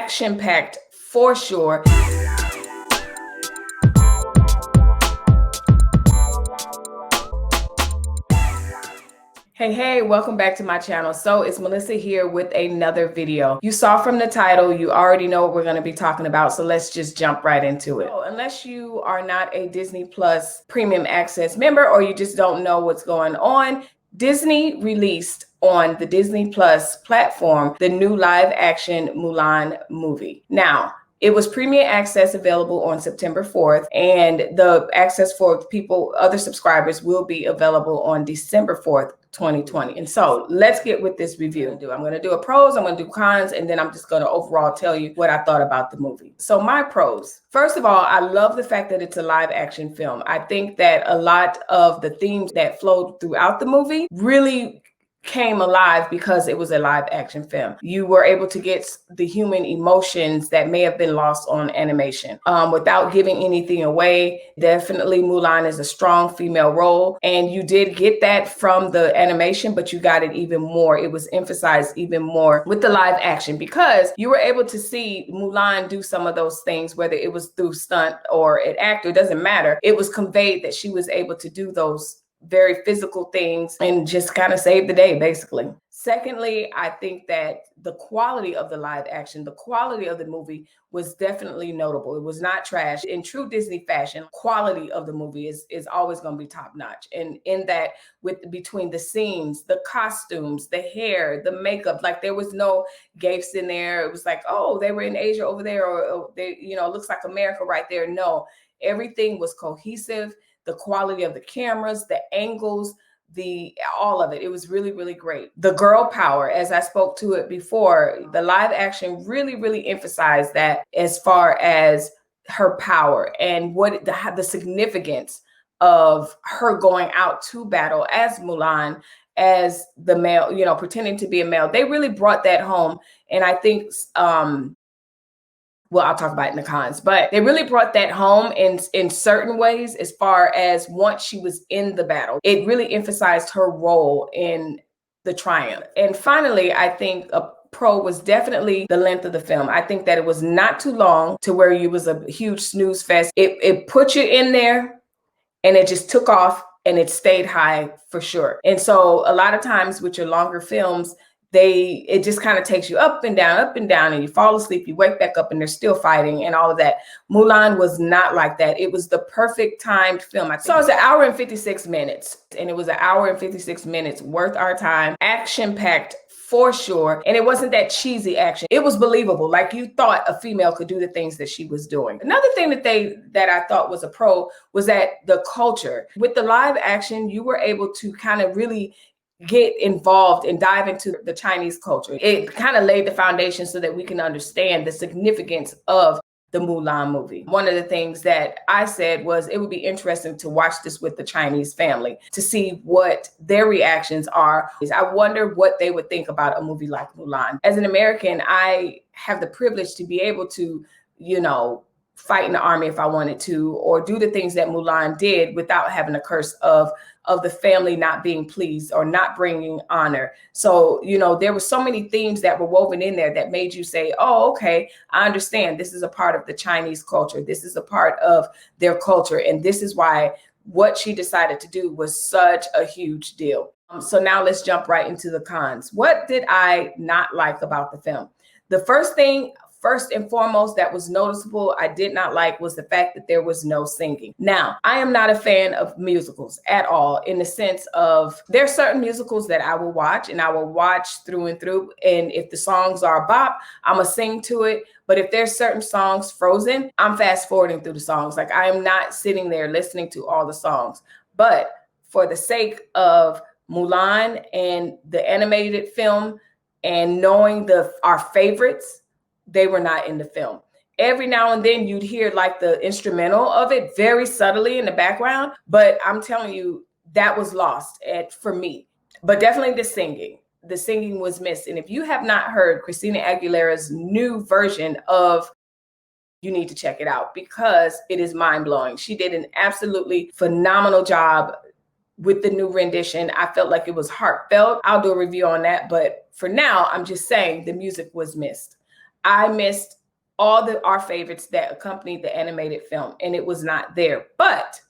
action-packed for sure. Hey, welcome back to my channel. So it's Melissa here with another video. You saw from the title, you already know what we're going to be talking about. So let's just jump right into it. So unless you are not a Disney Plus Premium Access member or you just don't know what's going on, Disney released on the Disney Plus platform the new live action Mulan movie. Now, it was premium access available on September 4th, and the access for people, other subscribers, will be available on December 4th, 2020. And so let's get with this review. I'm going to do a pros, I'm going to do cons, and then I'm just going to overall tell you what I thought about the movie. So my pros. First of all, I love the fact that it's a live action film. I think that a lot of the themes that flowed throughout the movie really came alive because it was a live action film. You were able to get the human emotions that may have been lost on animation without giving anything away. Definitely Mulan is a strong female role, and you did get that from the animation, but you got it even more. It was emphasized even more with the live action because you were able to see Mulan do some of those things, whether it was through stunt or an actor, it doesn't matter. It was conveyed that she was able to do those very physical things and just kind of save the day, basically. Secondly, I think that the quality of the live action, the quality of the movie was definitely notable. It was not trash. In true Disney fashion, quality of the movie is always going to be top notch. And in that, between the scenes, the costumes, the hair, the makeup, like there was no gafes in there. It was like, oh, they were in Asia over there, or they, it looks like America right there. No, everything was cohesive. The quality of the cameras, the angles, all of it. It was really, really great. The girl power, as I spoke to it before, the live action really emphasized that as far as her power and what the significance of her going out to battle as Mulan, as the male, pretending to be a male. They really brought that home. And I think, well, I'll talk about it in the cons, but they really brought that home in certain ways as far as once she was in the battle. It really emphasized her role in the triumph. And finally, I think a pro was definitely the length of the film. I think that it was not too long to where it was a huge snooze fest. It put you in there and it just took off and it stayed high for sure. And so a lot of times with your longer films, it just kind of takes you up and down, and you fall asleep, you wake back up and they're still fighting and all of that. Mulan was not like that. It was the perfect timed film. So it was 1 hour and 56 minutes, and it was 1 hour and 56 minutes worth our time, action packed for sure. And it wasn't that cheesy action. It was believable. Like you thought a female could do the things that she was doing. Another thing that I thought was a pro was that the culture with the live action, you were able to kind of really get involved and dive into the Chinese culture. It kind of laid the foundation so that we can understand the significance of the Mulan movie. One of the things that I said was it would be interesting to watch this with the Chinese family to see what their reactions are. I wonder what they would think about a movie like Mulan. As an American, I have the privilege to be able to, fight in the army if I wanted to, or do the things that Mulan did without having a curse of the family not being pleased or not bringing honor. So, there were so many themes that were woven in there that made you say, oh, okay, I understand. This is a part of the Chinese culture. This is a part of their culture. And this is why what she decided to do was such a huge deal. So now let's jump right into the cons. What did I not like about the film? The first and foremost, that was noticeable, I did not like was the fact that there was no singing. Now, I am not a fan of musicals at all, in the sense of there are certain musicals that I will watch and I will watch through and through. And if the songs are a bop, I'm gonna sing to it. But if there's certain songs, Frozen, I'm fast forwarding through the songs. Like I am not sitting there listening to all the songs. But for the sake of Mulan and the animated film and knowing our favorites, they were not in the film. Every now and then you'd hear like the instrumental of it very subtly in the background, but I'm telling you, that was lost for me. But definitely the singing was missed. And if you have not heard Christina Aguilera's new version of, you need to check it out because it is mind-blowing. She did an absolutely phenomenal job with the new rendition. I felt like it was heartfelt. I'll do a review on that, but for now, I'm just saying the music was missed. I missed all our favorites that accompanied the animated film, and it was not there. But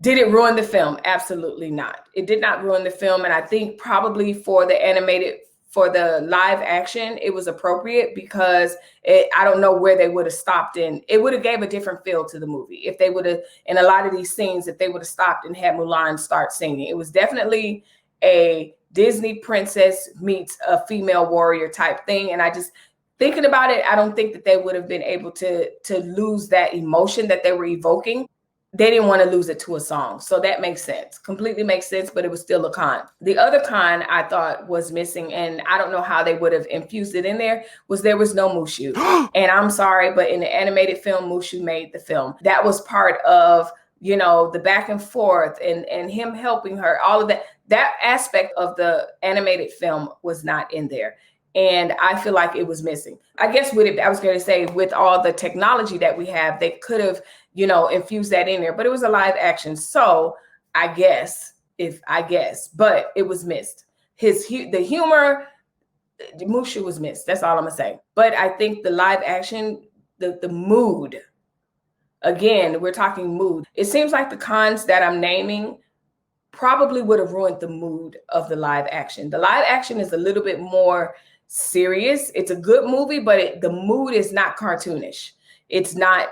did it ruin the film? Absolutely not. It did not ruin the film. And I think probably for the live action, it was appropriate because I don't know where they would have stopped in. It would have gave a different feel to the movie if they would have, in a lot of these scenes, if they would have stopped and had Mulan start singing. It was definitely a Disney princess meets a female warrior type thing. And I just, thinking about it, I don't think that they would have been able to lose that emotion that they were evoking. They didn't want to lose it to a song. So that makes sense. Completely makes sense, but it was still a con. The other con I thought was missing, and I don't know how they would have infused it in there, there was no Mushu. And I'm sorry, but in the animated film, Mushu made the film. That was part of, the back and forth and him helping her, all of that. That aspect of the animated film was not in there. And I feel like it was missing. I guess I was going to say, with all the technology that we have, they could have, infused that in there, but it was a live action. So I guess, but it was missed. The humor, Mushu was missed. That's all I'm gonna say. But I think the live action, the mood, again, we're talking mood. It seems like the cons that I'm naming probably would have ruined the mood of the live action. The live action is a little bit more serious. It's a good movie, but the mood is not cartoonish. It's not,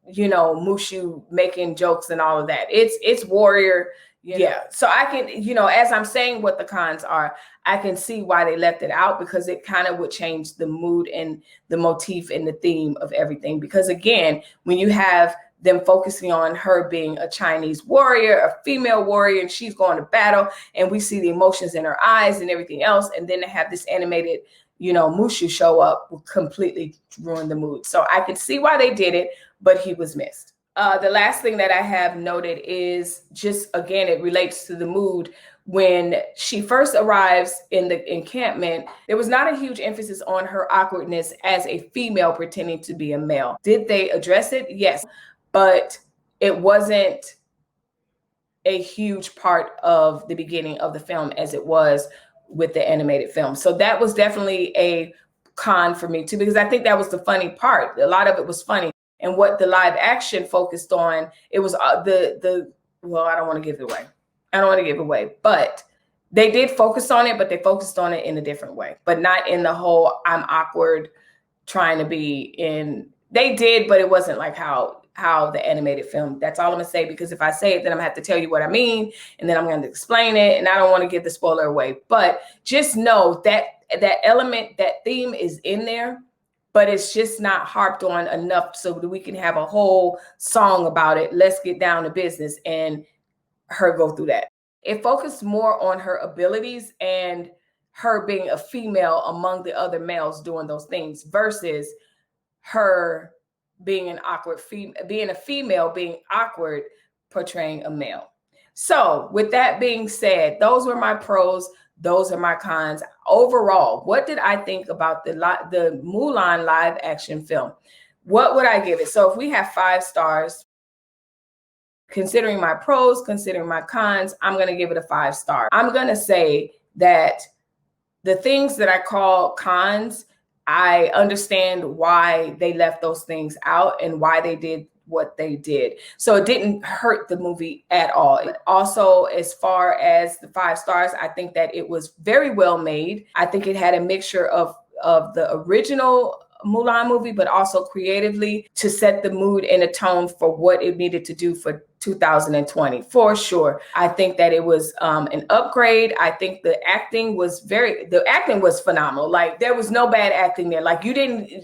Mushu making jokes and all of that. It's warrior. Yeah. So I can, as I'm saying what the cons are, I can see why they left it out, because it kind of would change the mood and the motif and the theme of everything. Because again, when you have them focusing on her being a Chinese warrior, a female warrior, and she's going to battle, and we see the emotions in her eyes and everything else, and then to have this animated, Mushu show up will completely ruin the mood. So I can see why they did it, but he was missed. The last thing that I have noted is just, again, it relates to the mood. When she first arrives in the encampment, there was not a huge emphasis on her awkwardness as a female pretending to be a male. Did they address it? Yes, but it wasn't a huge part of the beginning of the film as it was with the animated film. So that was definitely a con for me too, because I think that was the funny part. A lot of it was funny. And what the live action focused on, it was well, I don't want to give it away. But they did focus on it, but they focused on it in a different way, but not in the whole I'm awkward trying to be in. They did, but it wasn't like how the animated film. That's all I'm gonna say, because if I say it, then I'm gonna have to tell you what I mean, and then I'm gonna explain it, and I don't want to give the spoiler away. But just know that that element, that theme is in there, but it's just not harped on enough so that we can have a whole song about it. Let's get down to business and her go through that. It focused more on her abilities and her being a female among the other males doing those things versus her being an awkward being a female, being awkward, portraying a male. So with that being said, those were my pros. Those are my cons. Overall, what did I think about the Mulan live action film? What would I give it? So if we have 5 stars, considering my pros, considering my cons, I'm going to give it a 5 star. I'm going to say that the things that I call cons, I understand why they left those things out and why they did what they did. So it didn't hurt the movie at all. Also, as far as the 5 stars, I think that it was very well made. I think it had a mixture of the original Mulan movie, but also creatively to set the mood and a tone for what it needed to do for 2020, for sure. I think that it was an upgrade. I think the acting was phenomenal. Like, there was no bad acting there. Like,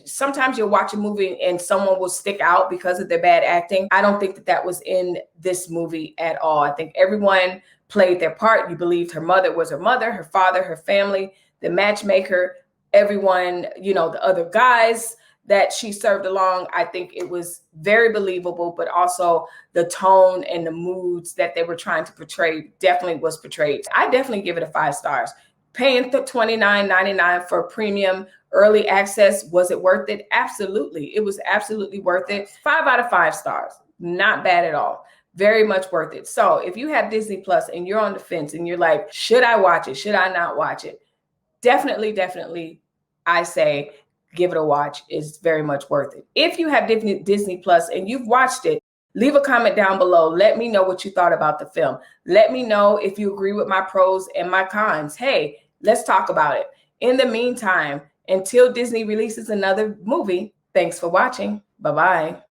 sometimes you'll watch a movie and someone will stick out because of their bad acting. I don't think that was in this movie at all. I think everyone played their part. You believed her mother was her mother, her father, her family, the matchmaker, everyone, the other guys that she served along. I think it was very believable, but also the tone and the moods that they were trying to portray definitely was portrayed. I definitely give it a 5 stars. Paying the $29.99 for premium early access, was it worth it? Absolutely. It was absolutely worth it. 5 out of 5 stars. Not bad at all. Very much worth it. So if you have Disney Plus and you're on the fence and you're like, should I watch it? Should I not watch it? Definitely, I say give it a watch. It's very much worth it. If you have Disney Plus and you've watched it, leave a comment down below. Let me know what you thought about the film. Let me know if you agree with my pros and my cons. Hey, let's talk about it. In the meantime, until Disney releases another movie, thanks for watching. Bye-bye.